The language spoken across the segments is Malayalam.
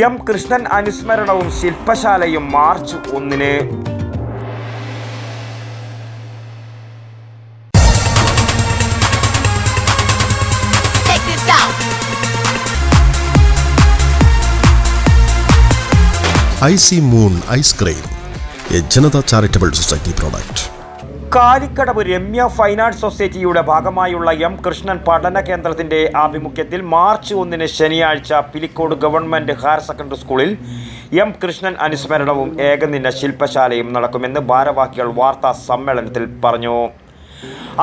എം കൃഷ്ണൻ അനുസ്മരണവും ശില്പശാലയും മാർച്ച് 1-ന്. Icy moon ice cream, A Janata charitable society product. Kalikkadavu Ramya fine arts സൊസൈറ്റിയുടെ ഭാഗമായുള്ള എം കൃഷ്ണൻ പഠന കേന്ദ്രത്തിന്റെ ആഭിമുഖ്യത്തിൽ മാർച്ച് 1-ന് ശനിയാഴ്ച പിലിക്കോട് ഗവൺമെന്റ് ഹയർ സെക്കൻഡറി സ്കൂളിൽ എം കൃഷ്ണൻ അനുസ്മരണവും ഏകദിന ശില്പശാലയും നടക്കുമെന്ന് ഭാരവാഹികൾ വാർത്താ സമ്മേളനത്തിൽ പറഞ്ഞു.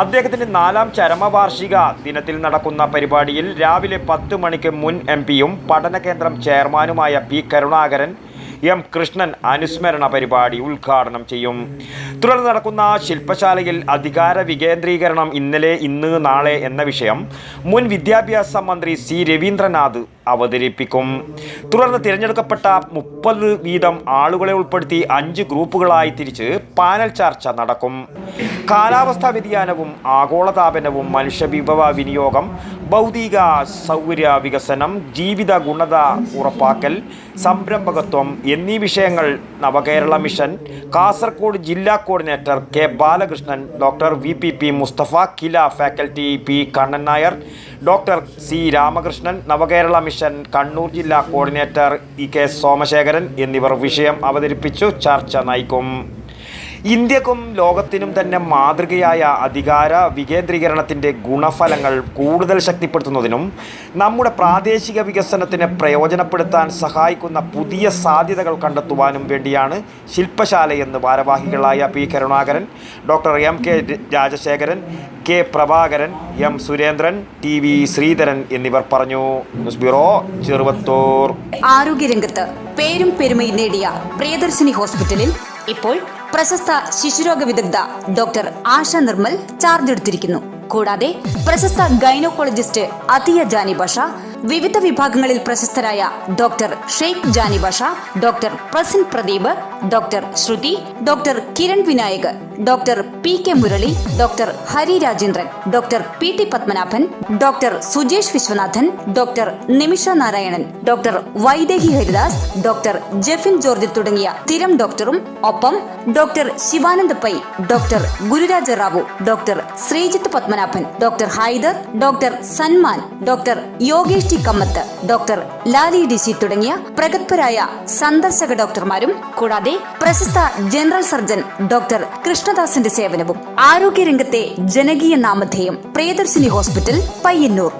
അദ്ദേഹത്തിന്റെ 4ാം ചരമവാർഷിക ദിനത്തിൽ നടക്കുന്ന പരിപാടിയിൽ രാവിലെ 10 മണിക്ക് മുൻ MP-യും പഠന കേന്ദ്രം ചെയർമാനുമായ P. കരുണാകരൻ എം കൃഷ്ണൻ അനുസ്മരണ പരിപാടി ഉദ്ഘാടനം ചെയ്യും. തുടർന്ന് നടക്കുന്ന ശില്പശാലയിൽ അധികാര വികേന്ദ്രീകരണം ഇന്നലെ, ഇന്ന്, നാളെ എന്ന വിഷയം മുൻ വിദ്യാഭ്യാസ മന്ത്രി C. രവീന്ദ്രനാഥ് അവതരിപ്പിക്കും. തുടർന്ന് തിരഞ്ഞെടുക്കപ്പെട്ട 30 വീതം ആളുകളെ ഉൾപ്പെടുത്തി 5 ഗ്രൂപ്പുകളായി തിരിച്ച് പാനൽ ചർച്ച നടക്കും. കാലാവസ്ഥാ വ്യതിയാനവും ആഗോളതാപനവും, മനുഷ്യവിഭവ വിനിയോഗം, ഭൗതിക സൗകര്യ വികസനം, ജീവിത ഗുണത ഉറപ്പാക്കൽ, സംരംഭകത്വം എന്നീ വിഷയങ്ങൾ നവകേരള മിഷൻ കാസർഗോഡ് ജില്ലാ coordinator K. Balakrishnan, doctor VPP Mustafa, KILA faculty P. Kannan Nair, doctor C. Ramakrishnan, Navakerala mission Kannur ജില്ലാ കോർഡിനേറ്റർ E. K. സോമശേഖരൻ എന്നിവർ വിഷയം അവതരിപ്പിച്ചു ചർച്ച നയിക്കും. ഇന്ത്യക്കും ലോകത്തിനും തന്നെ മാതൃകയായ അധികാര വികേന്ദ്രീകരണത്തിൻ്റെ ഗുണഫലങ്ങൾ കൂടുതൽ ശക്തിപ്പെടുത്തുന്നതിനും നമ്മുടെ പ്രാദേശിക വികസനത്തിന് പ്രയോജനപ്പെടുത്താൻ സഹായിക്കുന്ന പുതിയ സാധ്യതകൾ കണ്ടെത്തുവാനും വേണ്ടിയാണ് ശില്പശാലയെന്ന് ഭാരവാഹികളായ P. Karunakaran, doctor M. K. Rajasekharan, K. Prabhakaran, M. Surendran, TV Sreedharan എന്നിവർ പറഞ്ഞു. News bureau, Cheruvathur. ആരോഗ്യരംഗത്ത് പേരും പെരുമയും നേടിയ പ്രിയദർശിനി ഹോസ്പിറ്റലിൽ ഇപ്പോൾ പ്രശസ്ത ശിശുരോഗ വിദഗ്ധ ഡോക്ടർ ആശ നിർമ്മൽ ചാർജ് എടുത്തിരിക്കുന്നു. കൂടാതെ പ്രശസ്ത ഗൈനോക്കോളജിസ്റ്റ് അതിയ ജാനി ഭാഷ, വിവിധ വിഭാഗങ്ങളിൽ പ്രശസ്തരായ doctor Sheikh Jani Bhasha, doctor Prasin Pradeep, doctor Sruthi, doctor Kiran Vinayak, doctor P. K. Murali, doctor Hari Rajendran, doctor P. T. Padmanabhan, doctor Sujesh Viswanathan, doctor Nimisha Narayanan, doctor Vaidehi Haridas, doctor Jefin George തുടങ്ങിയ സ്ഥിരം ഡോക്ടറും ഒപ്പം doctor Shivanand Pai, doctor Gururaja Rao, doctor Sreejith Padmanabhan, doctor Haider, doctor Sanman, doctor Yogesh T Kamath, doctor Lali DC തുടങ്ങിയ പ്രഗത്ഭരായ സന്ദർശക ഡോക്ടർമാരും കൂടാതെ പ്രശസ്ത ജനറൽ സർജൻ ഡോക്ടർ കൃഷ്ണദാസിന്റെ സേവനവും. ആരോഗ്യരംഗത്തെ ജനകീയ നാമധേയം പ്രിയദർശിനി ഹോസ്പിറ്റൽ, പയ്യന്നൂർ.